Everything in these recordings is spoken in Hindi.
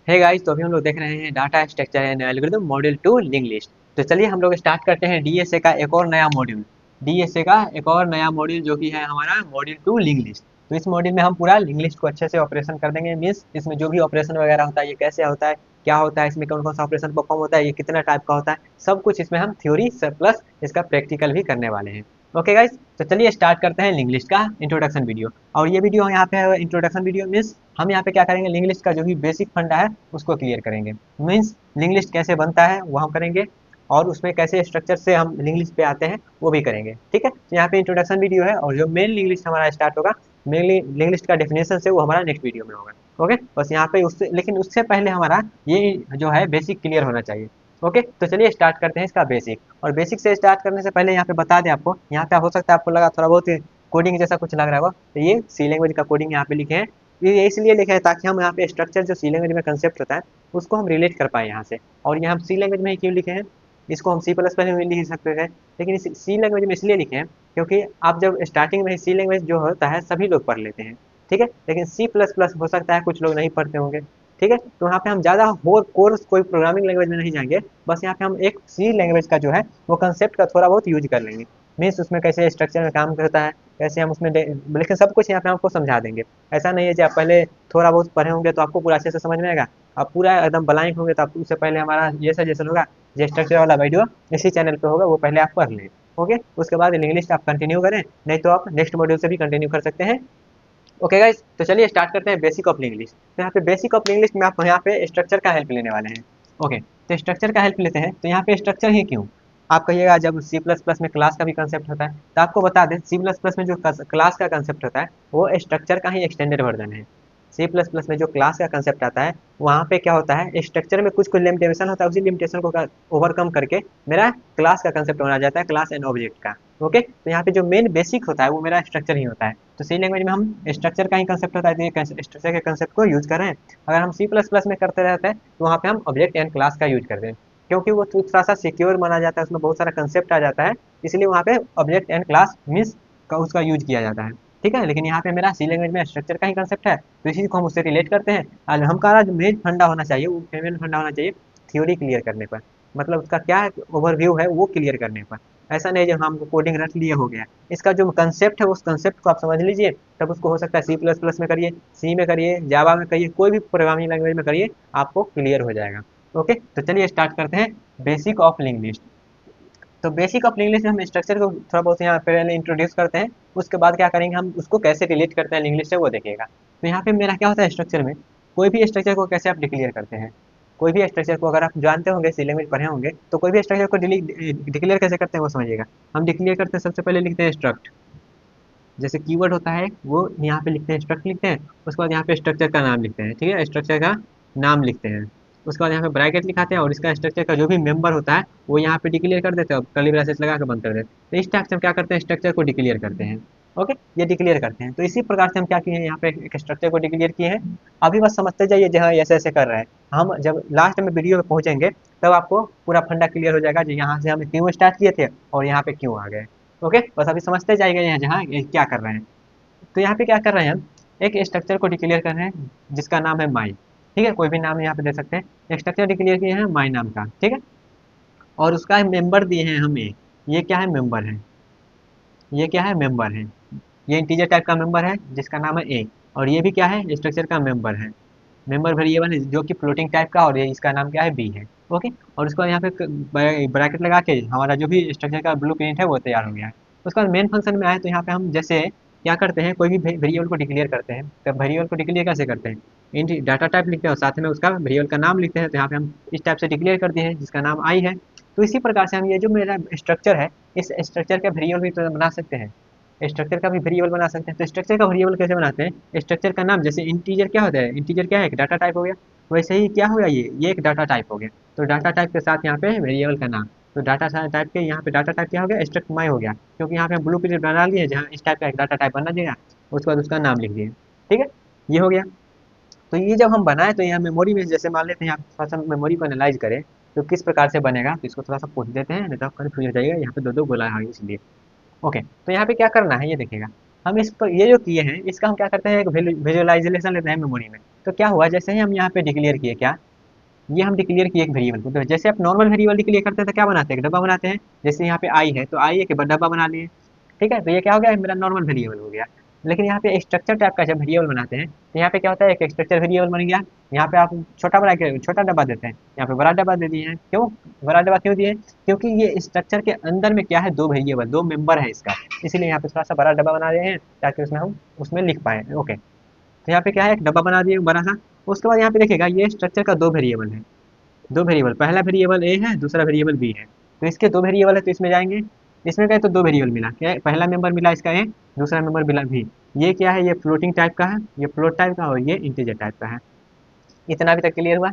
हे गाइस, तो अभी हम लोग देख रहे हैं data structure and algorithm module 2 link list. तो चलिए हम लोग स्टार्ट करते हैं डीएसए का एक और नया मॉड्यूल। डीएसए का एक और नया मॉड्यूल जो कि है हमारा मॉड्यूल 2 लिंक लिस्ट। तो इस मॉड्यूल में हम पूरा लिंक लिस्ट को अच्छे से ऑपरेशन कर देंगे। मीन्स इसमें जो भी ऑपरेशन वगैरह होता है, ये कैसे होता है, क्या होता है, इसमें कौन कौन सा ऑपरेशन परफॉर्म होता है, ये कितना टाइप का होता है, सब कुछ इसमें हम थ्योरी से प्लस इसका प्रैक्टिकल भी करने वाले हैं। ओके गाइस, तो चलिए स्टार्ट करते हैं लिंक लिस्ट का इंट्रोडक्शन वीडियो। और ये वीडियो यहाँ पे है इंट्रोडक्शन वीडियो। मीन्स हम यहाँ पे क्या करेंगे, लिंक लिस्ट का जो भी बेसिक फंडा है उसको क्लियर करेंगे। मीन्स लिंक लिस्ट कैसे बनता है वो हम करेंगे, और उसमें कैसे स्ट्रक्चर से हम लिंक लिस्ट पे आते हैं वो भी करेंगे। ठीक है, तो यहाँ पे इंट्रोडक्शन वीडियो है, और जो मेन लिंक लिस्ट हमारा स्टार्ट होगा, मेनली लिंक लिस्ट का डेफिनेशन से वो हमारा नेक्स्ट वीडियो में होगा। ओके, बस यहाँ पे उससे, लेकिन उससे पहले हमारा ये जो है बेसिक क्लियर होना चाहिए। ओके, तो चलिए स्टार्ट करते हैं इसका बेसिक। और बेसिक से स्टार्ट करने से पहले यहाँ पे बता दें आपको, यहाँ पे हो सकता है आपको लगा थोड़ा बहुत कोडिंग जैसा कुछ लग रहा होगा, तो ये सी लैंग्वेज का कोडिंग यहाँ पे लिखे हैं। ये इसलिए लिखा है ताकि हम यहाँ पे स्ट्रक्चर जो सी लैंग्वेज में कंसेप्ट होता है उसको हम रिलेट कर पाए यहाँ से। और यहाँ हम सी लैंग्वेज में ही क्यों लिखे हैं, इसको हम सी प्लस प्लस में भी लिख सकते थे, लेकिन इस सी लैंग्वेज में इसलिए लिखे हैं क्योंकि आप जब स्टार्टिंग में सी लैंग्वेज जो होता है सभी लोग पढ़ लेते हैं। ठीक है, लेकिन सी प्लस प्लस हो सकता है कुछ लोग नहीं पढ़ते होंगे। ठीक है, तो यहाँ पे हम ज़्यादा और कोर्स कोई प्रोग्रामिंग लैंग्वेज में नहीं जाएंगे, बस यहाँ पे हम एक सी लैंग्वेज का जो है वो कंसेप्ट का थोड़ा बहुत यूज कर लेंगे। मीन्स उसमें कैसे स्ट्रक्चर में काम करता है, कैसे हम उसमें लेकिन सब कुछ यहाँ पे आपको समझा देंगे। ऐसा नहीं है कि आप पहले थोड़ा बहुत पढ़े होंगे तो आपको पूरा अच्छे से समझ में आएगा। आप पूरा एकदम ब्लाइंड होंगे तो आप उससे पहले हमारा ये सजेशन होगा, ये स्ट्रक्चर वाला वीडियो इसी चैनल पे होगा, वो पहले आप पढ़ लें। ओके, उसके बाद इंग्लिश आप कंटिन्यू करें, नहीं तो आप नेक्स्ट मॉड्यूल से भी कंटिन्यू कर सकते हैं। ओके गाइस, तो चलिए स्टार्ट करते हैं बेसिक ऑफ इंग्लिश। तो यहाँ पे बेसिक ऑफ इंग्लिश में आप यहाँ पे स्ट्रक्चर का हेल्प लेने वाले हैं। ओके, तो स्ट्रक्चर का हेल्प लेते हैं, तो यहाँ पे स्ट्रक्चर ही क्यों। आप कहिएगा जब सी प्लस प्लस में क्लास का भी कंसेप्ट होता है, तो आपको बता दें सी प्लस प्लस में जो क्लास का कंसेप्ट होता है वो स्ट्रक्चर का ही एक्सटेंडेड वर्जन है। सी प्लस प्लस में जो क्लास का कंसेप्ट आता है वहाँ पे क्या होता है, स्ट्रक्चर में कुछ कुछ लिमिटेशन होता है, उसी लिमिटेशन को ओवरकम करके मेरा क्लास का कंसेप्ट बना जाता है, क्लास एंड ऑब्जेक्ट का। ओके, तो यहाँ पे जो मेन बेसिक होता है वो मेरा स्ट्रक्चर ही होता है। तो सी लैंग्वेज में हम स्ट्रक्चर का ही कंसेप्ट होता है, तो ये स्ट्रक्चर के कंसेप्ट को यूज कर रहे हैं। अगर हम सी प्लस प्लस में करते रहते हैं तो वहाँ पे हम ऑब्जेक्ट एंड क्लास का यूज करते हैं, क्योंकि वो थोड़ा सा सिक्योर माना जाता है, उसमें बहुत सारा कंसेप्ट आ जाता है, इसलिए वहाँ पे ऑब्जेक्ट एंड क्लास मीन्स का उसका यूज किया जाता है। ठीक है, लेकिन यहाँ पे मेरा सी लैंग्वेज में स्ट्रक्चर का ही कंसेप्ट है, तो इसी को हम उससे रिलेट करते हैं। और हमारा जो मेन फंडा होना चाहिए वो मेन फंडा होना चाहिए थ्योरी क्लियर करने पर, मतलब उसका क्या ओवरव्यू है वो क्लियर करने पर। ऐसा नहीं जो हम कोडिंग रट लिए हो गया, इसका जो कंसेप्ट है उस कंसेप्ट को आप समझ लीजिए, तब उसको हो सकता है सी प्लस प्लस में करिए, सी में करिए, जावा में करिए, कोई भी प्रोग्रामिंग लैंग्वेज में करिए, आपको क्लियर हो जाएगा। ओके, तो चलिए स्टार्ट करते हैं बेसिक ऑफ लिंक लिस्ट। तो बेसिक ऑफ लिंक लिस्ट में हम स्ट्रक्चर को थोड़ा बहुत यहाँ पहले इंट्रोड्यूस करते हैं, उसके बाद क्या करेंगे हम उसको कैसे रिलेट करते हैं लिंक लिस्ट से वो देखिएगा। तो यहाँ पे मेरा क्या होता है, स्ट्रक्चर में कोई भी स्ट्रक्चर को कैसे आप डिक्लेयर करते हैं। कोई भी स्ट्रक्चर को अगर आप जानते होंगे, सी लैंग्वेज पढ़े होंगे, तो कोई भी स्ट्रक्चर को डिक्लेयर कैसे करते हैं वो समझिएगा। हम डिक्लेयर करते हैं, सबसे पहले लिखते हैं स्ट्रक्ट। जैसे कीवर्ड होता है वो यहाँ पे लिखते हैं, स्ट्रक्ट लिखते हैं, उसके बाद यहाँ पे स्ट्रक्चर का नाम लिखते हैं। ठीक है, स्ट्रक्चर का नाम लिखते हैं, उसके बाद यहाँ पे ब्रैकेट लिखाते हैं, और इसका स्ट्रक्चर का जो भी मेंबर होता है वो यहाँ पे डिक्लेयर कर देते हैं, और कर्ली ब्रैकेट्स लगा के बंद कर देते हैं। तो इस टाइप से हम क्या करते हैं, स्ट्रक्चर को डिक्लेयर करते हैं। ओके, ये डिक्लेयर करते हैं, तो इसी प्रकार से हम क्या किए हैं, यहाँ पे एक स्ट्रक्चर को डिक्लेयर किए हैं। अभी बस समझते जाइए जहाँ ऐसे ऐसे कर रहे हैं। हम जब लास्ट में वीडियो में पहुंचेंगे तब आपको पूरा फंडा क्लियर हो जाएगा, जो यहाँ से हम क्यों स्टार्ट किए थे और यहाँ पे क्यों आ गए। ओके, बस अभी समझते जाइएगा यहाँ जहाँ क्या कर रहे हैं। तो यहाँ पे क्या कर रहे हैं हम, एक स्ट्रक्चर को डिक्लेयर कर रहे हैं जिसका नाम है माई। ठीक है, कोई भी नाम यहाँ पे दे सकते हैं, एक स्ट्रक्चर डिक्लेयर किए हैं माई नाम का। ठीक है, और उसका मेंबर दिए हैं हमें, ये क्या है, मेंबर है। ये क्या है, मेंबर है। ये इंटीजर टाइप का मेंबर है जिसका नाम है ए, और ये भी क्या है, स्ट्रक्चर का मेंबर है। मेंबर वेरिएबल है जो कि फ्लोटिंग टाइप का, और ये इसका नाम क्या है, बी है। ओके, और उसको यहाँ पे ब्रैकेट लगा के हमारा जो भी स्ट्रक्चर का ब्लू प्रिंट है वो तैयार हो गया है। उसके बाद मेन फंक्शन में आए तो यहाँ पे हम जैसे क्या करते हैं, कोई भी वेरिएबल को डिक्लेयर करते हैं, तो वेरिएबल को डिक्लेयर कैसे करते हैं, इंट डाटा टाइप लिखते हैं और साथ में उसका वेरिएबल का नाम लिखते हैं। तो यहाँ पे हम इस टाइप से डिक्लेयर कर दिए हैं जिसका नाम आई है। तो इसी प्रकार से हम ये जो मेरा स्ट्रक्चर है, इस स्ट्रक्चर का वेरिएबल भी तो बना सकते हैं, स्ट्रक्चर का भी वेरिएबल बना सकते हैं। तो स्ट्रक्चर का वेरिएबल कैसे बनाते हैं, स्ट्रक्चर का नाम, जैसे इंटीजर क्या होता है, इंटीजर क्या है, एक डाटा टाइप हो गया, वैसे ही क्या हो गया, ये एक डाटा टाइप हो गया। तो डाटा टाइप के साथ यहाँ पे वेरिएबल का नाम, तो डाटा टाइप के यहाँ पे डाटा टाइप क्या हो गया, स्ट्रक्ट माई हो गया, क्योंकि यहाँ पे हम ब्लू प्रिंट बना लिए जहाँ इस टाइप का एक डाटा टाइप बना दिया, उसके बाद उसका नाम लिख दिए। ठीक है, ये हो गया। तो ये जब हम बनाए तो यहाँ मेमोरी में जैसे मान लेते हैं, आप थोड़ा सा मेमोरी को एनालाइज करें तो किस प्रकार से बनेगा, तो इसको थोड़ा सा पूछ देते हैं, नहीं तो आप कन्फ्यूज हो जाइएगा, यहाँ पे दो दो बोला है इसलिए। ओके, तो यहाँ पे क्या करना है ये देखिएगा, हम इस पर ये जो किए हैं इसका हम क्या करते हैं, एक विजुअलाइजेशन लेते हैं मेमोरी में। तो क्या हुआ, जैसे ही हम यहाँ पे डिक्लेयर किए क्या, ये हम डिक्लेयर किए एक वेरिएबल को, तो जैसे आप नॉर्मल वेरिएबल डिक्लेयर करते हैं तो क्या बनाते हैं, एक डब्बा बनाते हैं। जैसे यहाँ पे आई है तो आई एक डब्बा बना लिए, ठीक है। तो ये क्या हो गया, मेरा नॉर्मल वेरिएबल हो गया। लेकिन यहाँ पे स्ट्रक्चर टाइप का जब वेरिएबल बनाते हैं तो यहाँ पे क्या होता है, एक स्ट्रक्चर वेरिएबल बन गया। यहाँ पे आप छोटा बना के छोटा डब्बा देते हैं, यहाँ पे बड़ा डब्बा दे दिए हैं। क्यों बड़ा डब्बा क्यों दिए, क्योंकि ये स्ट्रक्चर के अंदर में क्या है, दो वेरिएबल, दो मेंबर है इसका, इसीलिए यहाँ पे थोड़ा सा बड़ा डब्बा बना रहे हैं ताकि उसमें हम उसमें लिख पाए। ओके, तो यहाँ पे क्या है, एक डब्बा बना दिए बड़ा सा। उसके बाद यहाँ पे देखिएगा ये स्ट्रक्चर का दो वेरिएबल है, दो वेरिएबल, पहला वेरिएबल ए है, दूसरा वेरिएबल बी है। तो इसके दो वेरिएबल है तो इसमें जाएंगे, इसमें गए तो दो वेरिएबल मिला, क्या है, पहला मेंबर मिला इसका ए, दूसरा मेंबर मिला बी। ये क्या है, ये फ्लोटिंग टाइप का है, ये फ्लोट टाइप का, और ये इंटीजर टाइप का है। इतना अभी तक क्लियर हुआ।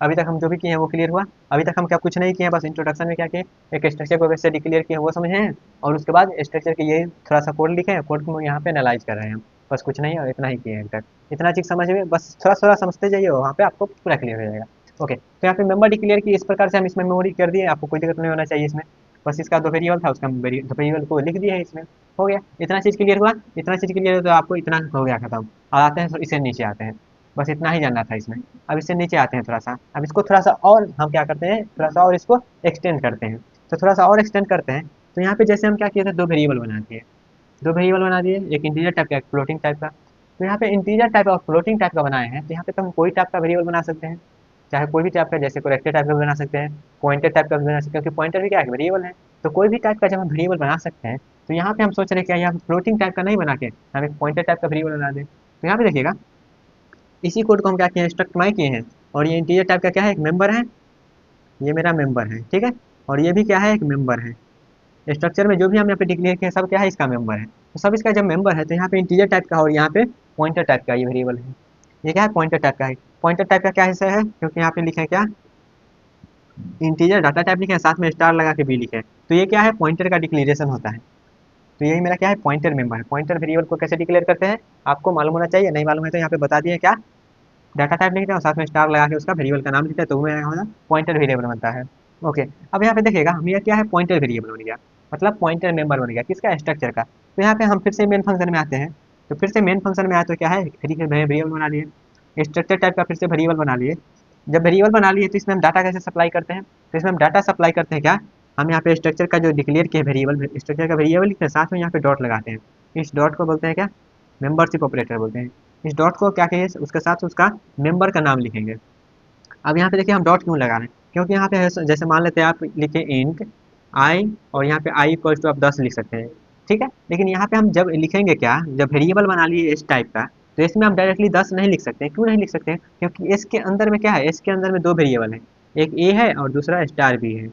अभी तक हम जो भी किए हैं वो क्लियर हुआ। अभी तक हम क्या कुछ नहीं किए हैं, बस इंट्रोडक्शन में क्या किए, एक स्ट्रक्चर को कैसे डिक्लेयर किए हैं वो समझे हैं, और उसके बाद स्ट्रक्चर के ये थोड़ा सा कोड लिखे हैं, कोड को यहाँ पे एनालाइज कर रहे हैं हम। बस कुछ नहीं, और इतना ही किए हैं अभी तक। इतना चीज़ समझ में, बस थोड़ा थोड़ा समझते जाइए, वहाँ पे आपको पूरा क्लियर हो जाएगा। ओके, तो यहाँ पे मेंबर डिक्लेयर की इस प्रकार से हम इसमें मेमोरी कर दिए, आपको कोई दिक्कत नहीं होना चाहिए इसमें। बस इसका दो वेरिएबल था, उसका वेरिएबल को लिख दिया है इसमें, हो गया। इतना चीज़ क्लियर हुआ, इतना चीज़ क्लियर हो तो आपको इतना हो गया खत्म। अब आते हैं इसे नीचे आते हैं, बस इतना ही जानना था इसमें। अब इससे नीचे आते हैं थोड़ा सा, अब इसको थोड़ा सा और हम क्या करते हैं, थोड़ा सा और इसको एक्सटेंड करते हैं। तो थोड़ा सा और एक्सटेंड करते हैं, तो यहाँ पे जैसे हम क्या किए थे, दो वेरिएबल बना दिए, दो वेरिएबल बना दिए, एक इंटीजर टाइप का, एक फ्लोटिंग टाइप का। तो यहाँ पे इंटीजर टाइप और फ्लोटिंग टाइप का बनाए हैं, तो यहाँ पे तो हम कोई टाइप का वेरिएबल बना सकते हैं, चाहे कोई भी टाइप का, जैसे करेक्टर टाइप का भी बना सकते हैं, पॉइंटर टाइप का भी बना सकते हैं, क्योंकि पॉइंटर भी क्या है, वेरिएबल है। तो कोई भी टाइप का जब हम वेरिएबल बना सकते हैं, तो यहाँ पे हम सोच रहे हैं क्या, यहाँ फ्लोटिंग टाइप का नहीं बना के हम एक पॉइंटर टाइप का वेरिएबल बना दें। तो यहाँ पे देखिएगा, इसी कोड को हम क्या किए हैं, स्ट्रक्ट माई किए हैं, और ये इंटीजर टाइप का क्या है, एक मेंबर है, ये मेरा मेंबर है, ठीक है। और ये भी क्या है, एक मेंबर है। स्ट्रक्चर में जो भी हम यहाँ पे डिक्लेयर किए सब क्या है, इसका मेंबर है। तो सब इसका जब मेंबर है तो यहाँ पे इंटीजर टाइप का और यहाँ पे पॉइंटर टाइप का ये वेरिएबल है। ये क्या है, पॉइंटर टाइप का है। पॉइंटर टाइप का क्या हिस्सा है, क्योंकि यहाँ पे लिखे हैं क्या, इंटीजर डाटा टाइप लिखे हैं, साथ में स्टार लगा के भी लिखे हैं। तो ये क्या है, पॉइंटर का डिक्लेरेशन होता है। तो यही मेरा क्या है, पॉइंटर मेंबर है। पॉइंटर वेरिएबल को कैसे डिक्लेयर करते हैं आपको मालूम होना चाहिए, नहीं मालूम है तो यहाँ पे बता दिए क्या, डाटा टाइप लिखते हैं और साथ में स्टार लगा के उसका वेरिएबल का नाम लिखते हैं, तो वो मेरा पॉइंटर वेरिएबल बनता है। ओके, अब यहाँ पे देखिएगा हम, ये क्या है, पॉइंटर वेरिएबल बन गया, मतलब पॉइंटर मेंबर बन गया किसका, स्ट्रक्चर का। तो यहाँ पे हम फिर से मेन फंक्शन में आते हैं, तो फिर से मेन फंक्शन में आए तो क्या है, फिर वेरिएबल बना लिए, स्ट्रक्चर टाइप का फिर से वेरिएबल बना लिए। जब वेरिएबल बना लिए तो इसमें हम डाटा कैसे सप्लाई करते हैं, तो इसमें हम डाटा सप्लाई करते हैं क्या, हम यहाँ पे स्ट्रक्चर का जो डिक्लेयर किया वेरिएबल, स्ट्रक्चर का वेरिएबल लिखते हैं, साथ में यहाँ पे डॉट लगाते हैं। इस डॉट को बोलते हैं क्या, मेंबरशिप ऑपरेटर बोलते हैं। इस डॉट को क्या कहिए, उसके साथ उसका मेंबर का नाम लिखेंगे। अब यहाँ पे देखिए हम डॉट क्यों लगा रहे हैं, क्योंकि यहाँ पे जैसे मान लेते हैं आप लिखे इंट आई, और यहाँ पे आई इक्वल्स टू आप 10 लिख सकते हैं, ठीक है। लेकिन यहाँ पे हम जब लिखेंगे क्या, जब वेरिएबल बना लिए इस टाइप का, तो इसमें हम डायरेक्टली 10 नहीं लिख सकते हैं। क्यों नहीं लिख सकते हैं, क्योंकि इसके अंदर में क्या है, इसके अंदर में दो वेरिएबल है, एक ए है और दूसरा स्टार बी है,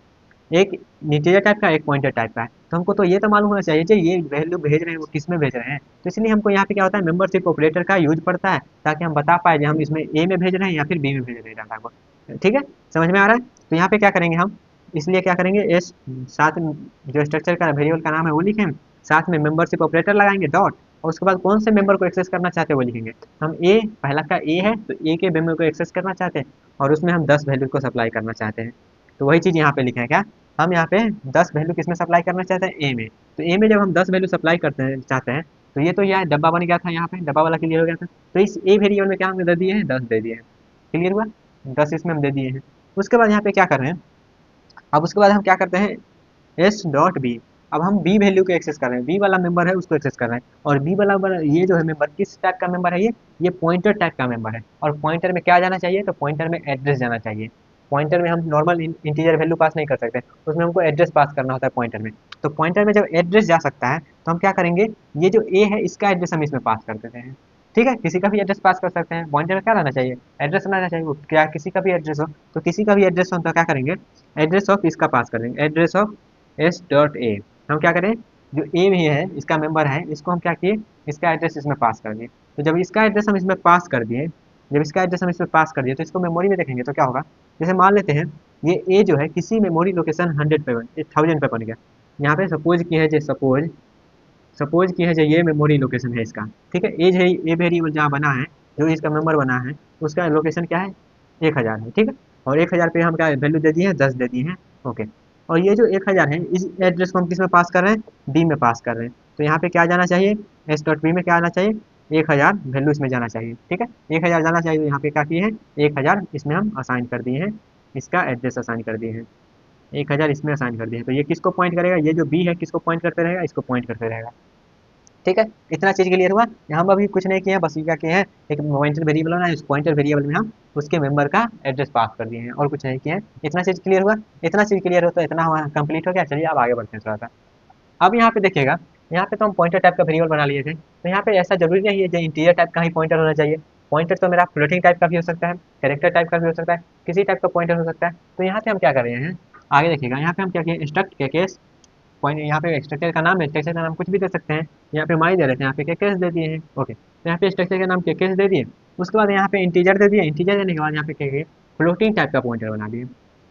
एक इंटीजर टाइप का, एक पॉइंटर टाइप का है। तो हमको तो ये तो मालूम होना चाहिए कि ये वैल्यू भेज रहे हैं वो किस में भेज रहे हैं। तो इसलिए हमको यहाँ पे क्या होता है, मेंबरशिप ऑपरेटर का यूज पड़ता है, ताकि हम बता पाए कि हम इसमें ए में भेज रहे हैं या फिर बी में भेज रहे हैं डाटा को, ठीक है। समझ में आ रहा है। तो यहाँ पे क्या करेंगे हम, इसलिए क्या करेंगे, एस साथ में जो स्ट्रक्चर का वेरिएबल का नाम है वो लिखें, साथ में मेंबरशिप ऑपरेटर लगाएंगे डॉट, और उसके बाद कौन से मेंबर को एक्सेस करना चाहते हैं वो लिखेंगे। हम ए, पहला का ए है तो ए के मेंबर को एक्सेस करना चाहते हैं, और उसमें हम 10 वैल्यू को सप्लाई करना चाहते हैं। तो वही चीज़ यहाँ पे लिखे हैं क्या, हम यहाँ पे 10 वैल्यू किसमें सप्लाई करना चाहते हैं, ए में। तो ए में जब हम 10 वैल्यू सप्लाई करते हैं चाहते हैं, तो ये तो यह डब्बा बन गया था, यहाँ पे डब्बा वाला क्लियर हो गया था। तो इस ए वेरिएबल में क्या हमने दे दिए हैं, 10 दे दिए हैं, क्लियर हुआ, 10 इसमें हम दे दिए हैं। उसके बाद यहाँ पे क्या कर रहे हैं, अब उसके बाद हम क्या करते हैं, एस डॉट बी। अब हम बी वैल्यू को एक्सेस कर रहे हैं, बी वाला मेंबर है उसको एक्सेस कर रहे हैं, और बी वाला ये जो है मेंबर किस टाइप का मेंबर है, ये पॉइंटर टाइप का मेंबर है। और पॉइंटर में क्या जाना चाहिए, तो पॉइंटर में एड्रेस जाना चाहिए। पॉइंटर में हम नॉर्मल इंटीजर वैल्यू पास नहीं कर सकते, उसमें हमको एड्रेस पास करना होता है पॉइंटर में। तो पॉइंटर में जब एड्रेस जा सकता है तो हम क्या करेंगे, ये जो ए है इसका एड्रेस हम इसमें पास कर देते हैं, ठीक है। किसी का भी एड्रेस पास कर सकते हैं, पॉइंटर में क्या रहना चाहिए, एड्रेस रहना चाहिए। वो क्या किसी का भी एड्रेस हो, तो किसी का भी एड्रेस हो तो क्या करेंगे, एड्रेस ऑफ इसका पास कर देंगे, address of S dot A. हम क्या करें, जो ए भी है इसका मेंबर है, इसको हम क्या किए, इसका एड्रेस इसमें पास कर दिए। तो जब इसका एड्रेस हम इसमें पास कर दिए, जब इसका एड्रेस हम इसमें पास कर दिए, तो इसको मेमोरी में देखेंगे तो क्या होगा, जैसे मान लेते हैं ये ए जो है किसी मेमोरी लोकेशन 100 पे 1000 पे बन गया। यहाँ पे सपोज की है जो सपोज की है जो ये मेमोरी लोकेशन है इसका, ठीक है। एज है ए वेरिएबल जहाँ बना है, जो इसका मेंबर बना है, उसका लोकेशन क्या है, 1000 है, ठीक है। और 1000 पे हम क्या वैल्यू दे दिए हैं, 10 दे दिए हैं, ओके। और ये जो 1000 है इस एड्रेस को हम किस में पास कर रहे हैं, बी में पास कर रहे हैं। तो यहाँ पे क्या जाना चाहिए, एस डॉट बी में क्या आना चाहिए, 1000 वैल्यू इसमें जाना चाहिए। ठीक है, 1000 जाना चाहिए, तो यहाँ पे क्या किए हैं, 1000 इसमें हम असाइन कर दिए हैं, इसका एड्रेस असाइन कर दिए हैं, 1000 इसमें असाइन कर दिए हैं। तो ये किसको पॉइंट करेगा, ये जो बी है किसको पॉइंट करते रहेगा, इसको पॉइंट करते रहेगा। ठीक है, इतना चीज़ क्लियर हुआ। यहाँ हम अभी कुछ नहीं किए हैं, बस ये क्या किए हैं, एक पॉइंटर वेरिएबल बना है, उस पॉइंटर वेरिएबल में हम उसके मेंबर का एड्रेस पास कर दिए हैं, और कुछ नहीं किए हैं। इतना चीज़ क्लियर हुआ। इतना चीज़ क्लियर हो तो इतना हमारा कंप्लीट हो गया। चलिए अब आगे बढ़ते हैं थोड़ा सा। अब यहाँ पे देखिएगा, यहाँ पे तो हम पॉइंटर टाइप का वेरिएबल बना लिए थे, तो यहाँ पे ऐसा जरूरी नहीं है जो इंटीजर टाइप का ही पॉइंटर होना चाहिए। पॉइंटर तो मेरा फ्लोटिंग टाइप का भी हो सकता है, कैरेक्टर टाइप का भी हो सकता है, किसी टाइप का पॉइंटर हो सकता है। तो यहाँ पे हम क्या कर रहे हैं, आगे देखिएगा, यहाँ पे हम क्या किए, स्ट्रक्ट के केस पॉइंट, यहाँ पे स्ट्रक्चर का नाम है, स्ट्रक्चर का नाम कुछ भी दे सकते हैं। यहाँ पे माई दे रहे थे, यहाँ पे के केस दे दिए हैं। ओके, तो यहाँ पे स्ट्रक्चर का नाम के केस दे दिए। उसके बाद यहाँ पे इंटीजर दे दिए, इंटीजर देने के बाद यहाँ पे क्या फ्लोटिंग टाइप का पॉइंटर बना दिए।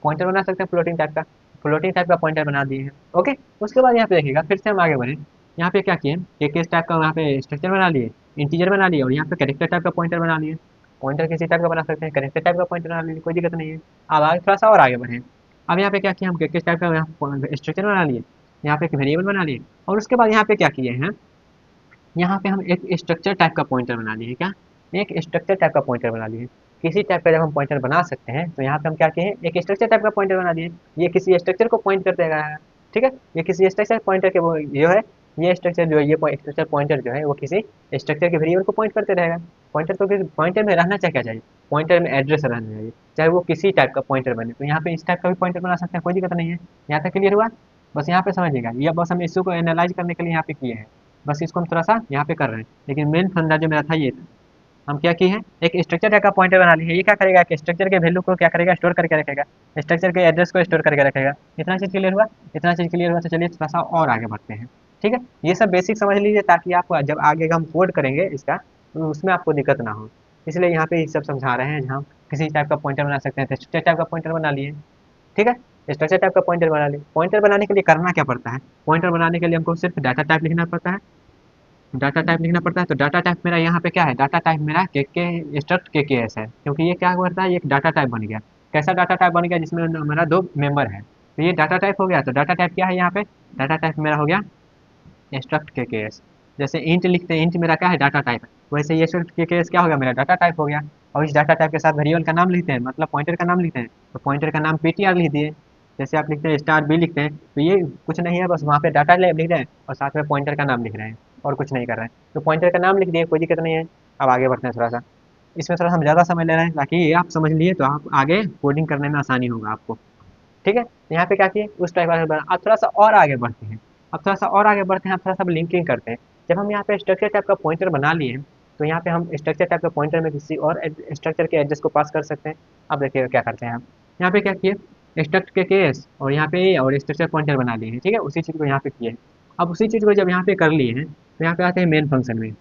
पॉइंटर बना सकते हैं फ्लोटिंग टाइप का, फ्लोटिंग टाइप का पॉइंटर बना दिए हैं। ओके, उसके बाद यहाँ पे देखिएगा, फिर से हम आगे बढ़े। यहाँ पे क्या किए, के केस टाइप का यहाँ पे स्ट्रक्चर बना लिए, इंटीजर बना लिए, और यहाँ पे कैरेक्टर टाइप का पॉइंटर बना लिए। पॉइंटर किसी टाइप का बना सकते हैं, कैरेक्टर टाइप का पॉइंटर बना लिए, कोई दिक्कत नहीं है। अब आगे थोड़ा सा और आगे बढ़े। अब यहाँ पे क्या किया, हम के केस टाइप का स्ट्रक्चर बना लिए, यहाँ पे एक वेरिएबल बना लिए, और उसके बाद यहाँ पे क्या किए हैं, यहाँ पे हम एक स्ट्रक्चर टाइप का पॉइंटर बना लिए। क्या, एक स्ट्रक्चर टाइप का पॉइंटर बना लिए। किसी टाइप का जब हम पॉइंटर बना सकते हैं, तो यहाँ पे हम क्या किए हैं, एक स्ट्रक्चर टाइप का पॉइंटर बना दिए। ये किसी स्ट्रक्चर को पॉइंट करते हैं। ठीक है, ये किसी स्ट्रक्चर पॉइंटर के वो जो है, ये स्ट्रक्चर जो है, ये स्ट्रक्चर पॉइंटर जो है वो किसी स्ट्रक्चर के वेरिएबल को पॉइंट करते रहेगा। पॉइंटर तो पॉइंटर में रहना चाहिए, क्या चाहिए, पॉइंटर में एड्रेस रहना चाहिए, चाहे वो किसी टाइप का पॉइंटर बने। तो यहाँ पे इस टाइप का भी पॉइंटर बना सकते हैं, कोई दिक्कत नहीं है। यहाँ तक क्लियर हुआ। बस यहाँ पे समझिएगा, ये बस हम इश्यू को एनालाइज करने के लिए यहाँ पे किए हैं। बस इसको हम थोड़ा सा यहाँ पे कर रहे हैं, लेकिन मेन फंडा जो मेरा था ये था। हम क्या किए हैं, एक स्ट्रक्चर टाइप का पॉइंटर बना लिए। ये क्या करेगा, कि स्ट्रक्चर के वैल्यू को क्या करेगा, स्टोर करके रखेगा, स्ट्रक्चर के एड्रेस को स्टोर करके रखेगा। इतना चीज़ क्लियर हुआ। इतना चीज़ क्लियर हुआ, तो चलिए थोड़ा सा और आगे बढ़ते हैं। ठीक है, ये सब बेसिक समझ लीजिए, ताकि आप जब आगे हम कोड करेंगे इसका, तो उसमें आपको दिक्कत ना हो। इसलिए यहाँ पे ये सब समझा रहे हैं, जहाँ किसी टाइप का पॉइंटर बना सकते हैं, तो स्ट्रक्चर टाइप का पॉइंटर बना लिए। ठीक है, स्ट्रक्चर टाइप का पॉइंटर बना लिए। पॉइंटर बनाने के लिए करना क्या पड़ता है, पॉइंटर बनाने के लिए हमको सिर्फ डाटा टाइप लिखना पड़ता है। डाटा टाइप लिखना पड़ता है, तो डाटा टाइप मेरा यहाँ पे क्या है, डाटा टाइप मेरा के स्ट्रक्ट के एस है, क्योंकि ये क्या करता है, ये एक डाटा टाइप बन गया। कैसा डाटा टाइप बन गया, जिसमें मेरा दो मेंबर है, तो ये डाटा टाइप हो गया। तो डाटा टाइप क्या है, यहाँ पे डाटा टाइप मेरा हो गया स्ट्रक्ट के एस। जैसे इंट लिखते हैं, इंट मेरा क्या है, डाटा टाइप है, वैसे ये स्ट्रक्ट के एस क्या हो गया, मेरा डाटा टाइप हो गया। और इस डाटा टाइप के साथ वेरिएबल का नाम लिखते हैं, मतलब पॉइंटर का नाम लिखते हैं, तो पॉइंटर का नाम पीटीआर लिख दिए। जैसे आप लिखते हैं स्टार बी लिखते हैं, तो ये कुछ नहीं है, बस वहाँ पे डाटा लिख रहे हैं और साथ में पॉइंटर का नाम लिख रहे हैं, और कुछ नहीं कर रहे हैं। तो पॉइंटर का नाम लिख दिए, कोई दिक्कत नहीं है। अब आगे बढ़ते हैं थोड़ा सा। इसमें थोड़ा हम ज़्यादा समय ले रहे हैं, ताकि ये आप समझ लिए तो आप आगे कोडिंग करने में आसानी होगा आपको। ठीक है, तो यहाँ पे क्या किए, उस टाइप का बना। अब थोड़ा सा और आगे बढ़ते हैं। अब थोड़ा सा और आगे बढ़ते हैं, अब थोड़ा सा लिंकिंग करते हैं। जब हम यहाँ पे स्ट्रक्चर टाइप का पॉइंटर बना लिए हैं, तो यहाँ पे हम स्ट्रक्चर टाइप का पॉइंटर में किसी और स्ट्रक्चर के एड्रेस को पास कर सकते हैं। अब देखिए क्या करते हैं हम, यहाँ पे क्या किए, स्ट्रक्ट के केस और यहाँ पे और स्ट्रक्चर पॉइंटर बना लिए हैं। ठीक है, उसी चीज़ को यहाँ पे किए हैं। अब उसी चीज़ को जब यहाँ पे कर लिए हैं, तो यहाँ पे आते हैं मेन फंक्शन में।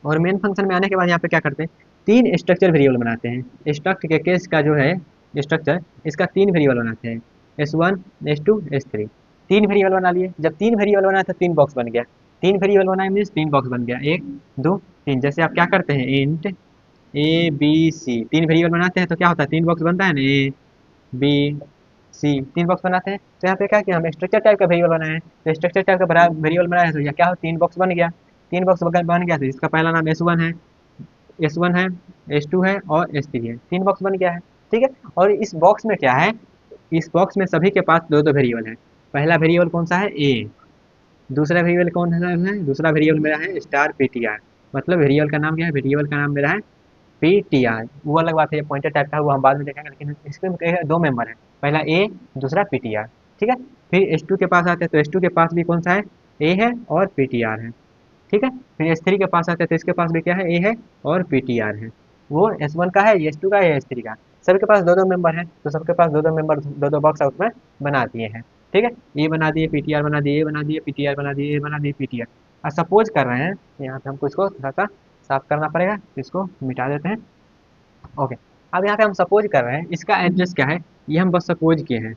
और मेन फंक्शन में आने के बाद यहाँ पे क्या करते हैं, तीन स्ट्रक्चर वेरिएबल बनाते हैं। स्ट्रक्ट के केस का जो है स्ट्रक्चर, इसका तीन वेरिएबल बनाते हैं, S1 S2 S3। तीन वेरिएबल बना लिए। जब तीन वेरिएबल बनाए तो तीन बॉक्स बन गया। तीन वेरिएबल बनाए मीन्स तीन बॉक्स बन गया, एक दो तीन। जैसे आप क्या करते हैं, इंट ABC, तीन वेरिएबल बनाते हैं तो क्या होता है, तीन बॉक्स बनता है ना, ABC, तीन बॉक्स बनाते हैं। तो यहाँ पे क्या किया, हम स्ट्रक्चर टाइप का वेरिएबल बनाए हैं, तो स्ट्रक्चर टाइप का वेरिएबल बनाया है, तो यह क्या हो, तीन बॉक्स बन गया। तीन बॉक्स बन गया, तो इसका पहला नाम S1 है, S2 है और S3 है। तीन बॉक्स बन गया है। ठीक है, और इस बॉक्स में क्या है, इस बॉक्स में सभी के पास दो दो वेरिएबल है। पहला वेरिएबल कौन सा है, ए। दूसरा वेरिएबल कौन है, दूसरा वेरिएबल मेरा है स्टार पीटीआर। मतलब वेरिएबल का नाम क्या है, वेरिएबल का नाम मेरा है पीटीआर। वो अलग बात है, पॉइंटर टाइप का है, वो हम बाद में देखेंगे, लेकिन इसमें दो मेंबर है, पहला ए, दूसरा पीटीआर। ठीक है, फिर S2 के पास आते हैं, तो S2 के पास भी कौन सा है, ए है और पीटीआर है। ठीक है, फिर S3 के पास आते हैं, तो इसके पास भी क्या है, ए है और पीटीआर है। वो S1 का है, S2 का है, S3 का। सबके पास दो दो मेंबर है, तो सबके पास दो दो मेंबर, दो दो बॉक्स उसमें बना दिए हैं। ठीक है, ये बना दिए, पीटीआर बना दिए, ये बना दिए, पीटीआर बना दिए, ये बना दिए, पीटीआर। और सपोज कर रहे हैं, यहाँ पे हमको इसको थोड़ा सा साफ करना पड़ेगा, तो इसको मिटा देते हैं। ओके, अब यहाँ पे हम सपोज कर रहे हैं, इसका एड्रेस क्या है, ये हम बस सपोज किए हैं।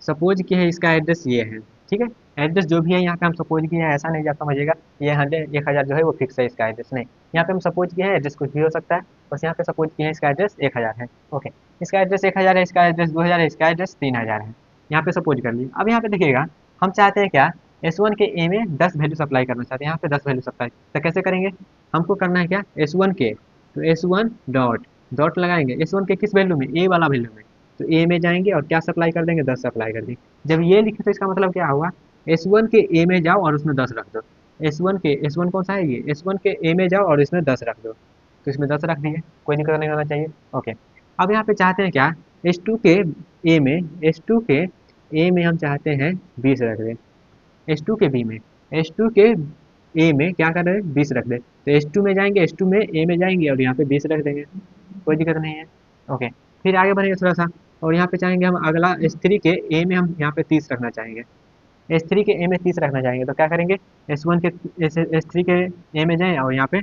सपोज किए हैं इसका एड्रेस ये है। ठीक है, एड्रेस जो भी है यहाँ पे हम सपोज किए हैं, ऐसा नहीं आप समझिएगा ये 1000 जो है वो फिक्स है इसका एड्रेस, नहीं। यहाँ पे हम सपोज किए हैं, एड्रेस कुछ भी हो सकता है। बस यहाँ पे सपोज किए हैं इसका एड्रेस 1000 है। ओके, इसका एड्रेस 1000 है, इसका एड्रेस 2000 है, इसका एड्रेस 3000 है। यहाँ पे सपोज कर लिए। अब यहाँ पे देखिएगा, हम चाहते हैं क्या, S1 के ए में 10 वैल्यू सप्लाई करना चाहते हैं, यहाँ पे 10 वैल्यू सप्लाई, तो कैसे करेंगे, हमको करना है क्या, S1 के, तो S1 डॉट डॉट लगाएंगे S1 के किस वैल्यू में, ए वाला वैल्यू में, तो ए में जाएंगे और क्या सप्लाई कर देंगे, 10 सप्लाई कर देंगे। जब ये लिखे तो इसका मतलब क्या हुआ, S1 के ए में जाओ और उसमें 10 रख दो, S1 कौन सा है ये, S1 के ए में जाओ और इसमें 10 रख दो, तो इसमें 10 रख दिए, कोई दिक्कत नहीं होना चाहिए। ओके, अब यहाँ पे चाहते हैं क्या, S2 के ए में, S2 के ए में हम चाहते हैं 20 रख दें, S2 के बी में, S2 के ए में क्या कर रहे हैं, 20 रख दें, तो S2 में जाएंगे, S2 में ए में जाएंगे और यहाँ पे 20 रख देंगे, कोई दिक्कत नहीं है। ओके, फिर आगे बढ़ेंगे थोड़ा सा, और यहाँ पे चाहेंगे हम अगला S3 के ए में हम यहाँ पे 30 रखना चाहेंगे, S3 के ए में 30 रखना चाहेंगे, तो क्या करेंगे, S1 के S3 के ए में जाएँ और यहाँ पे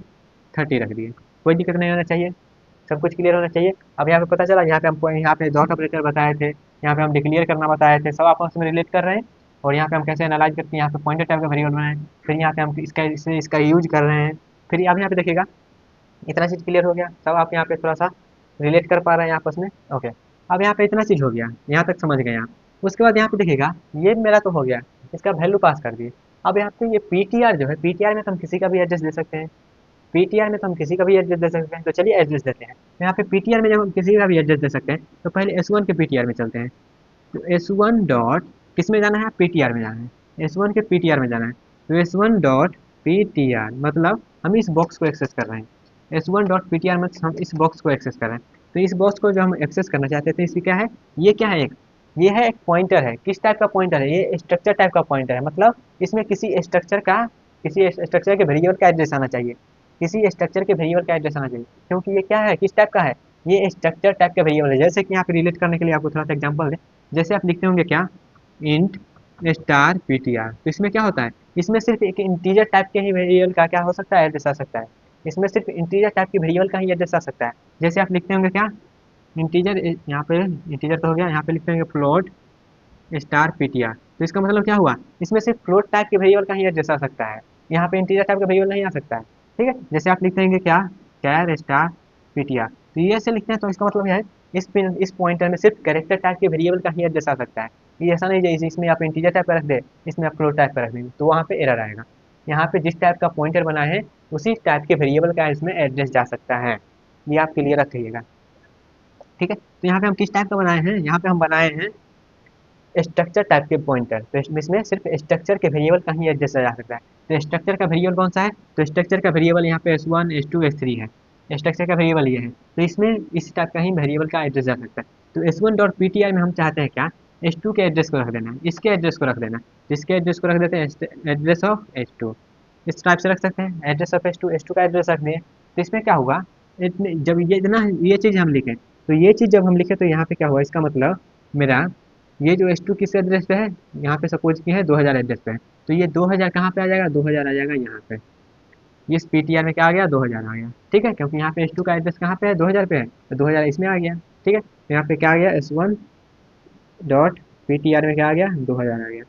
30 रख दिए, कोई दिक्कत नहीं होना चाहिए, सब कुछ क्लियर होना चाहिए। अब यहाँ पे पता चला, यहाँ पे हमको यहाँ पे डॉट ऑपरेटर बताए थे, यहाँ पे हम डिक्लेयर करना बताए थे, सब आपस में रिलेट कर रहे हैं, और यहाँ पे हम कैसे एनालाइज करते हैं, यहाँ पे पॉइंटर टाइप का वेरिएबल बनाए, फिर यहाँ पे हम इसका यूज कर रहे हैं। फिर अब यहाँ पे देखिएगा, इतना चीज़ क्लियर हो गया, सब आप यहाँ पे थोड़ा सा रिलेट कर पा रहे हैं आपस में। ओके, अब यहाँ पे इतना चीज़ हो गया, यहाँ तक समझ गए आप। उसके बाद यहाँ पे देखिएगा, ये मेरा तो हो गया, इसका वैल्यू पास कर दिए। अब यहाँ पे ये पीटीआर जो है, पीटीआर में तो हम किसी का भी एड्रेस दे सकते हैं, पीटीआर में तो हम किसी का भी एड्रेस दे सकते हैं, तो चलिए एड्रेस देते हैं। तो यहाँ पे पीटीआर में जब हम किसी का भी एड्रेस दे सकते हैं, तो पहले S1 के पीटीआर में चलते हैं, तो S1 डॉट किस में जाना है, पीटीआर में जाना है, S1 के पीटीआर में जाना है, तो S1 डॉट पीटीआर मतलब हम इस बॉक्स को एक्सेस कर रहे हैं, S1 डॉट पीटीआर मतलब हम इस बॉक्स को एक्सेस कर रहे हैं। तो इस बॉक्स को जो हम एक्सेस करना चाहते थे, इसकी क्या है, ये क्या है, ये है एक पॉइंटर है, किस टाइप का पॉइंटर है, ये स्ट्रक्चर टाइप का पॉइंटर है, मतलब इसमें किसी स्ट्रक्चर के वेरिएबल का एड्रेस आना चाहिए, किसी स्ट्रक्चर के वेरिएबल का एड्रेस आना चाहिए, क्योंकि ये क्या है, किस टाइप का है, ये स्ट्रक्चर टाइप का वेरिएबल है। जैसे कि यहाँ पे रिलेट करने के लिए आपको थोड़ा सा एग्जांपल दें, जैसे आप लिखते होंगे क्या, इंट स्टार पीटीआर, तो इसमें क्या होता है, इसमें सिर्फ एक इंटीजर टाइप के ही वेरिएबल का क्या हो सकता है, एड्रेस आ सकता है, इसमें सिर्फ इंटीजर टाइप के वेरिएबल का ही एड्रेस आ सकता है। जैसे आप लिखते होंगे क्या, इंटीजर, यहाँ पे इंटीजर तो हो गया, यहाँ पे लिखते होंगे फ्लोट स्टार पीटीआर, तो इसका मतलब क्या हुआ, इसमें सिर्फ फ्लोट टाइप के वेरिएबल का ही एड्रेस आ सकता है, यहाँ पे इंटीजर टाइप का वेरिएबल नहीं आ सकता है। ठीक है, जैसे आप लिखते हैं क्या, कैर स्टार पीटीआर, तो ये ऐसे लिखते हैं, तो इसका मतलब यह है, इस पॉइंटर में सिर्फ कैरेक्टर टाइप के वेरिएबल का ही एड्रेस आ सकता है। ये ऐसा नहीं है इसमें आप इंटीजर टाइप का रख दे, इसमें आप फ्लोट टाइप का रख देंगे, तो वहाँ पे एरर आएगा। यहाँ पे जिस टाइप का पॉइंटर बना है, उसी टाइप के वेरिएबल का इसमें एड्रेस जा सकता है, ये आप क्लियर रखिएगा। ठीक है, तो यहाँ पे हम किस टाइप का बनाए हैं, यहाँ पे हम बनाए हैं स्ट्रक्चर टाइप के पॉइंटर, तो इसमें सिर्फ स्ट्रक्चर के वेरिएबल का ही एड्रेस जा सकता है। तो स्ट्रक्चर का वेरिएबल कौन सा है, तो स्ट्रक्चर का वेरिएबल यहाँ पे S1 S2 S3 है, स्ट्रक्चर का वेरिएबल ये है, तो इसमें इस टाइप का ही वेरिएबल का एड्रेस जा सकता है। तो S1 डॉट पीटीआर में हम चाहते हैं क्या, S2 के एड्रेस को रख देना है, इसके एड्रेस को रख देना है, जिसके एड्रेस को रख देते हैं एड्रेस ऑफ S2, इस टाइप से रख सकते हैं, एड्रेस ऑफ S2 का एड्रेस रख दिए। तो इसमें क्या होगा, इतने जब ये इतना ये चीज़ हम लिखें, तो ये चीज़ जब हम लिखें तो यहाँ पे क्या हुआ, इसका मतलब मेरा ये जो S2 किस एड्रेस पे है, यहाँ पे सपोज की है 2000 एड्रेस पे है, तो ये 2000 कहाँ पे आ जाएगा, 2000 आ जाएगा यहाँ पे, इस पीटीआर में क्या आ गया, 2000 आ गया। ठीक है, क्योंकि यहाँ पे S2 का एड्रेस कहाँ पे है, 2000 पे है, तो 2000 इसमें आ गया। ठीक है, तो यहाँ पे क्या आ गया, S1 डॉट पीटीआर में क्या आ गया, 2000 आ गया।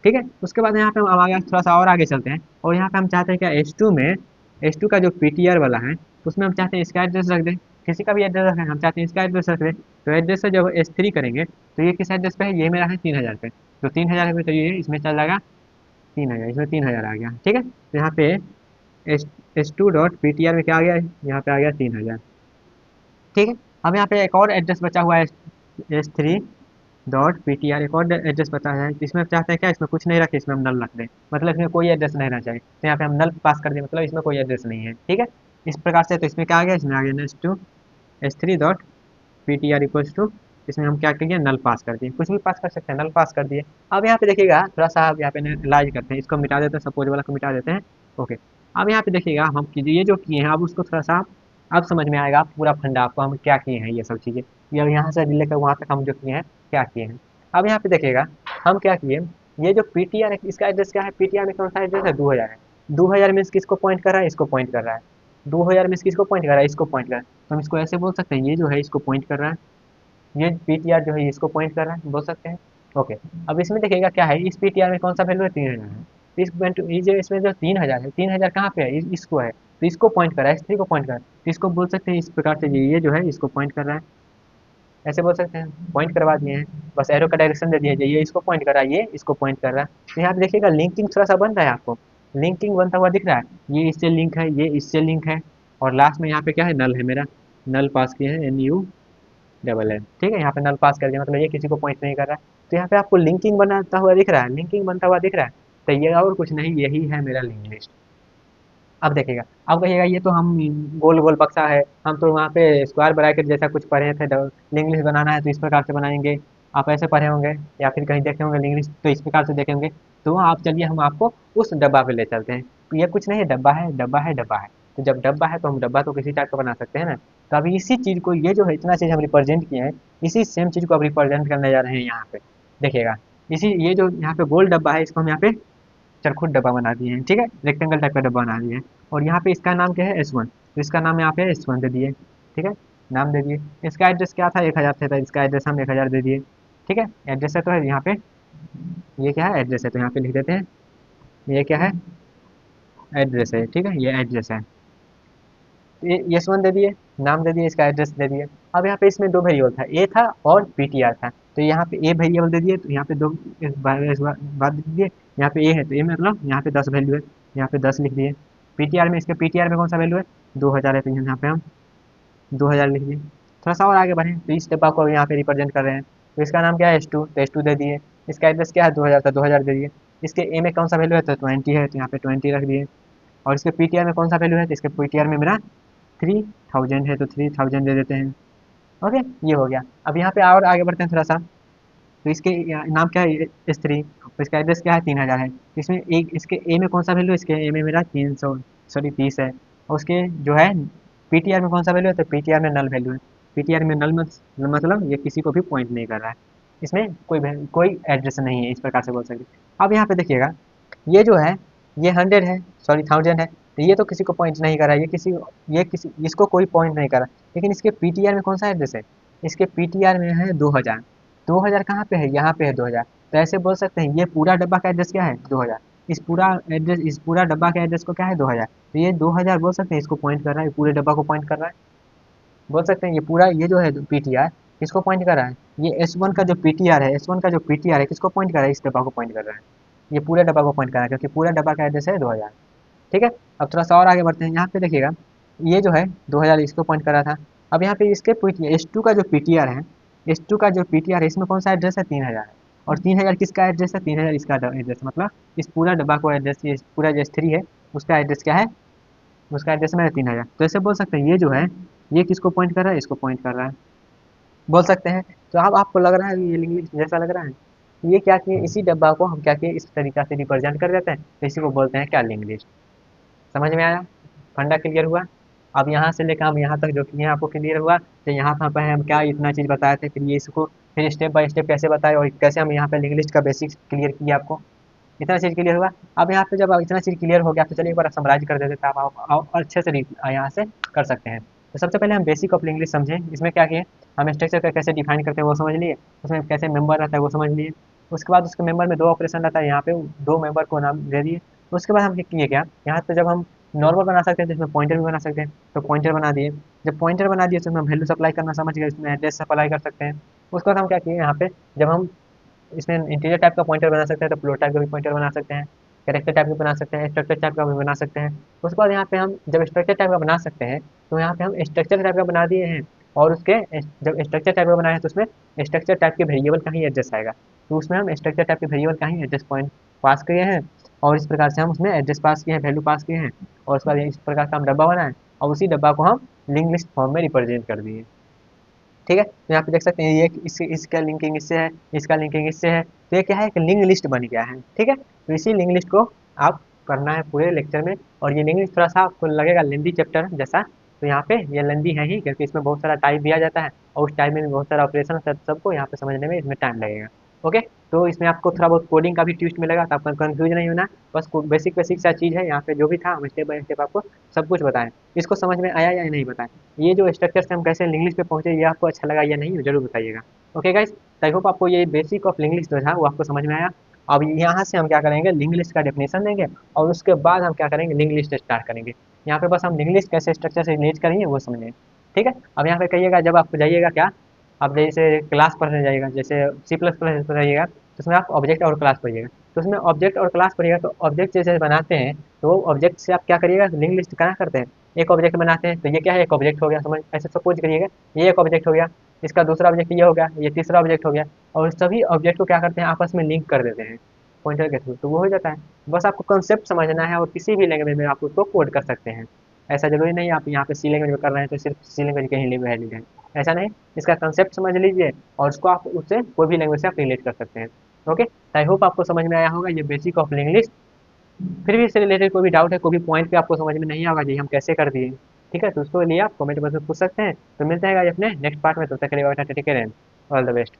ठीक है, उसके बाद यहाँ पे हम आगे थोड़ा सा और आगे चलते हैं, और यहाँ पे हम चाहते हैं क्या, S2 का जो पीटीआर वाला है, उसमें हम चाहते हैं इसका एड्रेस रख दें, किसी का भी एड्रेस रखें, हम चाहते हैं इसका एड्रेस रख दें। तो एड्रेस से जब S3 करेंगे, तो ये किस एड्रेस पे है, ये मेरा है 3000 पे, तो 3000 पे, तो ये इसमें चल जाएगा 3000, इसमें 3000 आ गया। ठीक है, तो यहाँ पे S2 डॉट पीटीआर में क्या आ गया, यहाँ पे आ गया 3000। ठीक है, अब यहाँ पे एक और एड्रेस बचा हुआ है, S3 डॉट पीटीआर, एक और एड्रेस पता है, इसमें आप चाहते हैं क्या, इसमें कुछ नहीं रखे, इसमें हम नल रख दें, मतलब इसमें कोई एड्रेस नहीं रहना चाहिए, तो यहाँ पे हम नल पास कर दें, मतलब इसमें कोई एड्रेस नहीं है। ठीक है, इस प्रकार से, तो इसमें क्या आ गया, इसमें आ गया S3 dot PTR equals to, इसमें हम क्या किए, नल पास कर दिए, कुछ भी पास कर सकते हैं, नल पास कर दिए। अब यहाँ पे देखिएगा थोड़ा सा, अब यहाँ पे एनालाइज करते हैं, इसको मिटा देते हैं, सपोज वाला को मिटा देते हैं। ओके, अब यहाँ पे देखिएगा, हम ये जो किए हैं, अब उसको थोड़ा सा अब समझ में आएगा पूरा फंडा आपको, हम क्या किए हैं ये सब चीज़ें, ये अब यहाँ से लेकर वहाँ तक हम जो किए हैं, क्या किए हैं। अब यहाँ पे देखिएगा, हम क्या किए, ये जो पीटीआर है, इसका एड्रेस क्या है, पीटीआर में कौन सा एड्रेस है, 2000 है, 2000 मीन्स किसको पॉइंट कर रहा है, इसको पॉइंट कर रहा है, 2000 मीन्स किसको पॉइंट कर रहा है, इसको पॉइंट कर रहा है, तो हम इसको ऐसे बोल सकते हैं, ये जो है इसको पॉइंट कर रहा है, ये पीटीआर जो है इसको पॉइंट कर रहा है, बोल सकते हैं। ओके, अब इसमें देखिएगा क्या है, इस पीटीआर में कौन सा वैल्यू है, 3000 है, तो ये जो इसमें जो 3000 है, 3000 कहाँ पे है, इसको है, तो इसको पॉइंट कर रहा है, S3 को पॉइंट कर रहा है, तो इसको बोल सकते हैं इस प्रकार से, ये जो है इसको पॉइंट कर रहा है, ऐसे बोल सकते हैं, पॉइंट करवा दिए हैं, बस एरो का डायरेक्शन दे दिया, ये इसको पॉइंट कर रहा है, ये इसको पॉइंट कर रहा है। तो यहाँ पे देखिएगा लिंकिंग थोड़ा सा बन रहा है आपको, लिंकिंग बनता हुआ दिख रहा है, ये इससे लिंक है, ये इससे लिंक है, और लास्ट में यहाँ पे क्या है, नल है मेरा, नल पास किए हैं, NU, ठीक है, यहाँ पे नल पास कर दिया, मतलब ये किसी को पॉइंट नहीं कर रहा है। तो यहाँ पे आपको लिंकिंग बनाता हुआ दिख रहा है, लिंकिंग बनता हुआ दिख रहा है, तो ये और कुछ नहीं, यही है मेरा लिंक लिस्ट। अब देखिएगा, अब कहिएगा ये तो हम गोल गोल बक्सा है, हम तो वहाँ पे स्क्वायर ब्रैकेट जैसा कुछ पढ़े थे, लिंक लिस्ट बनाना है तो इस प्रकार से बनाएंगे, आप ऐसे पढ़े होंगे या फिर कहीं देखे होंगे लिंक लिस्ट तो इस प्रकार से देखे होंगे। तो आप चलिए हम आपको उस डब्बा पे ले चलते हैं। तो ये कुछ नहीं है, डब्बा है, डब्बा है, डब्बा है। तो जब डब्बा है तो हम डब्बा तो किसी टाइप का बना सकते हैं ना। तो अभी इसी चीज़ को, ये जो है इतना चीज़ हम रिप्रेजेंट किए हैं, इसी सेम चीज़ को अब रिप्रेजेंट करने जा रहे हैं यहाँ पे। देखिएगा, इसी ये जो यहाँ पे गोल डब्बा है, इसको हम यहाँ पे चरखुट डब्बा बना दिए हैं, ठीक है, रेक्टेंगल टाइप का डब्बा बना दिए हैं। और यहाँ पे इसका नाम क्या है, S1, तो इसका नाम यहाँ पे S1 दे दिए, ठीक है, नाम दे दिए। इसका एड्रेस क्या था, 1000 था, तो इसका एड्रेस हम 1000 दे दिए, ठीक है। एड्रेस है तो है यहाँ पे, ये क्या है, एड्रेस है, तो यहाँ पे लिख देते हैं, ये क्या है, एड्रेस है, ठीक है, ये एड्रेस है। ये S1 दे दिए, नाम दे दिए, इसका एड्रेस दे दिए। अब यहाँ पे इसमें दो वेरिएबल था, ए था और PTR था, तो यहाँ पे ए वेरिएबल दे दिए, तो यहाँ पे दो बात दे दिए, यहाँ पे ए है तो ए मतलब यहाँ पे 10 वैल्यू है, यहाँ पे 10 लिख दिए। PTR में, इसके PTR में कौन सा वैल्यू है, 2000 है, तो यहाँ पे हम 2000 लिख दिए। थोड़ा सा और आगे बढ़े तो इस डिब्बा को यहाँ पे रिप्रेजेंट कर रहे हैं, तो इसका नाम क्या है, S2, तो S2 दे दिए। इसका एड्रेस क्या है, 2000 था, 2000 दे दिए। इसके ए में कौन सा वैल्यू है, तो 20 है, तो यहाँ पे 20 रख दिए। और इसके PTR में कौन सा वैल्यू है, तो इसके PTR में मेरा 3000 है, तो 3000 दे देते हैं। ओके, ये हो गया। अब यहाँ पे और आगे बढ़ते हैं थोड़ा सा, तो इसके नाम क्या है, S3, और इसका एड्रेस क्या है, 3000 है। इसमें एक, इसके ए में कौन सा वैल्यू है, इसके ए में मेरा 300, सॉरी 30 है। और उसके जो है PTR में कौन सा वैल्यू है, तो PTR में नल वैल्यू है। PTR में नल मतलब ये किसी को भी पॉइंट नहीं कर रहा है, इसमें कोई एड्रेस नहीं है, इस प्रकार से बोल सकते हैं। अब यहाँ पे देखिएगा, ये जो है, ये 100 है, सॉरी 1000 है, तो ये तो किसी को पॉइंट नहीं कर रहा है, ये किसी इसको कोई पॉइंट नहीं कर रहा। लेकिन इसके PTR में कौन सा एड्रेस है, इसके PTR में है 2000। 2000 कहाँ पे है, यहाँ पे है 2000। तो ऐसे बोल सकते हैं, ये पूरा डब्बा का एड्रेस क्या है, 2000। इस पूरा डब्बा का एड्रेस को क्या है, 2000। तो ये 2000 बोल सकते हैं, इसको पॉइंट कर रहा है, पूरे डब्बा को पॉइंट कर रहा है। बोल सकते हैं ये पूरा, ये जो है PTR किसको पॉइंट कर रहा है, ये S1 का जो PTR है, S1 का जो PTR है किसको पॉइंट कर रहा है, इस डब्बा को पॉइंट कर रहा है। ये पूरे डब्बा को पॉइंट कर रहा है, क्योंकि पूरा डब्बा का एड्रेस है 2000, ठीक है। अब थोड़ा सा और आगे बढ़ते हैं, यहाँ पे देखिएगा, ये जो है 2000 इसको पॉइंट कर रहा था। अब यहाँ पे इसके S2 का जो PTR है, S2 का जो PTR है, इसमें कौन सा एड्रेस है, 3000 है। और 3000 किसका एड्रेस है, 3000 इसका एड्रेस, मतलब इस पूरा डब्बा को एड्रेस, ये पूरा जो S3 है उसका एड्रेस क्या है, उसका एड्रेस में 3000। तो ऐसे बोल सकते हैं, ये जो है, ये किसको पॉइंट कर रहा है, इसको पॉइंट कर रहा है, बोल सकते हैं। तो अब आपको लग रहा है ये लिंक जैसा लग रहा है, ये क्या किए, इसी डब्बा को हम क्या किए, इस तरीका से रिप्रेजेंट कर देते हैं, तो इसी को बोलते हैं क्या, लिंक लिस्ट। समझ में आया, फंडा क्लियर हुआ। अब यहाँ से लेकर हम यहाँ तक जो किए आपको क्लियर हुआ, तो यहाँ पर हम क्या इतना चीज़ बताए थे, फिर ये इसको फिर स्टेप बाय स्टेप कैसे बताए, और कैसे हम यहाँ पे लिंक लिस्ट का बेसिक्स क्लियर किया आपको, इतना चीज़ क्लियर हुआ। अब यहाँ पे जब इतना चीज़ क्लियर हो गया, तो चलिए एक बार समराइज कर देते थे, आप अच्छे से यहाँ से कर सकते हैं। तो सबसे पहले हम बेसिक ऑफ इंग्लिश समझें, इसमें क्या किए, हम स्ट्रक्चर का कैसे डिफाइन करते हैं वो समझ लिए, उसमें कैसे मेंबर रहता है वो समझ लिए। उसके बाद उसके मेंबर में दो ऑपरेशन रहता है, यहाँ पे दो मेंबर को नाम दे दिए। उसके बाद हम किए क्या, यहाँ पे जब हम नॉर्मल बना सकते हैं तो इसमें पॉइंटर भी बना सकते हैं, तो पॉइंटर बना दिए। जब पॉइंटर बना दिए तो इसमें वैल्यू सप्लाई करना समझ गए, इसमें एड्रेस सप्लाई कर सकते हैं। उसके बाद हम क्या किए, यहाँ पे जब हम इसमें इंटीजर टाइप का पॉइंटर बना सकते हैं, तो फ्लोट टाइप का भी पॉइंटर बना सकते हैं, कैरेक्टर टाइप का बना सकते हैं, स्ट्रक्चर टाइप का भी बना सकते हैं। उसके बाद यहाँ पे हम जब स्ट्रक्चर टाइप का बना सकते हैं, तो यहाँ पे हम स्ट्रक्चर टाइप का बना दिए हैं। और उसके जब स्ट्रक्चर टाइप का बनाए हैं, तो उसमें स्ट्रक्चर टाइप के वेरिएबल का ही एड्रेस आएगा, तो उसमें हम स्ट्रक्चर टाइप के वेरिएबल का ही एड्रेस पॉइंट पास किए हैं। और इस प्रकार से हम उसमें एड्रेस पास किए हैं, वैल्यू पास किए हैं। और उसके बाद इस प्रकार का हम डब्बा बनाए, और उसी डब्बा को हम लिंक लिस्ट फॉर्म में रिप्रेजेंट कर दिए, ठीक है। तो यहाँ पे देख सकते हैं, ये इसका लिंकिंग इससे है, इसका लिंकिंग इससे है, तो ये क्या है, एक लिंक लिस्ट बन गया है, ठीक है। तो इसी लिंक लिस्ट को आप करना है पूरे लेक्चर में। और ये लिंक लिस्ट थोड़ा सा आपको लगेगा लेंदी चैप्टर जैसा, तो यहाँ पे ये लेंदी है ही, क्योंकि इसमें बहुत सारा टाइप दिया जाता है, और उस टाइप में भी बहुत सारा ऑपरेशन, सबको यहाँ पे समझने में इसमें टाइम लगेगा। ओके, तो इसमें आपको थोड़ा बहुत कोडिंग का भी ट्विस्ट मिलेगा, तो आपको कंफ्यूज नहीं होना। बस बेसिक बेसिक सा चीज़ है, यहाँ पे जो भी था हम स्टेप बाय स्टेप आपको सब कुछ बताएं। इसको समझ में आया या नहीं बताएं, ये जो स्ट्रक्चर से हम कैसे इंग्लिश पे पहुंचे, ये आपको अच्छा लगा या नहीं जरूर बताइएगा। ओके गाइस, आई होप आपको ये बेसिक ऑफ इंग्लिश जो था वो आपको समझ में आया। अब यहाँ से हम क्या करेंगे, लिंक लिस्ट का डेफिनेशन देंगे, और उसके बाद हम क्या करेंगे, लिंक लिस्ट स्टार्ट करेंगे। यहाँ पे बस हम लिंक लिस्ट कैसे स्ट्रक्चर से रिलेट करेंगे वो समझेंगे, ठीक है। अब यहाँ पे कहिएगा, जब आपको जाइएगा क्या, आप जैसे क्लास पढ़ने जाइएगा, जैसे C++ पढ़िएगा, तो उसमें आप ऑब्जेक्ट और क्लास पढ़िएगा। तो उसमें ऑब्जेक्ट और क्लास पड़ेगा। तो ऑब्जेक्ट जैसे बनाते हैं तो वो ऑब्जेक्ट से आप क्या करिएगा, लिंक लिस्ट क्या करते हैं, एक ऑब्जेक्ट बनाते हैं तो ये क्या है, एक ऑब्जेक्ट हो गया, समझ ऐसे सपोज करिएगा ये एक ऑब्जेक्ट हो गया, इसका दूसरा ऑब्जेक्ट ये हो गया, ये तीसरा ऑब्जेक्ट हो गया, और सभी ऑब्जेक्ट को क्या करते हैं, आपस में लिंक कर देते हैं पॉइंटर के थ्रू, तो वो हो जाता है। बस आपको कंसेप्ट समझना है और किसी भी लैंग्वेज में आप उसको कोड कर सकते हैं। ऐसा जरूरी नहीं आप यहाँ पे सी लैंग्वेज में कर रहे हैं तो सिर्फ सी लैंग्वेज का ही वैलिड है, ऐसा नहीं। इसका कंसेप्ट समझ लीजिए और उसको आप उससे कोई भी लैंग्वेज से आप रिलेट कर सकते हैं। ओके, आई होप आपको समझ में आया होगा ये बेसिक ऑफ इंग्लिश। फिर भी इससे रिलेटेड कोई भी डाउट है, कोई भी पॉइंट पे आपको समझ में नहीं आएगा जी हम कैसे कर दिए, ठीक है, तो उसको लिए आप कमेंट बॉक्स में पूछ सकते हैं। तो मिलते हैं अपने नेक्स्ट पार्ट में, तब तक के लिए take care and all the best.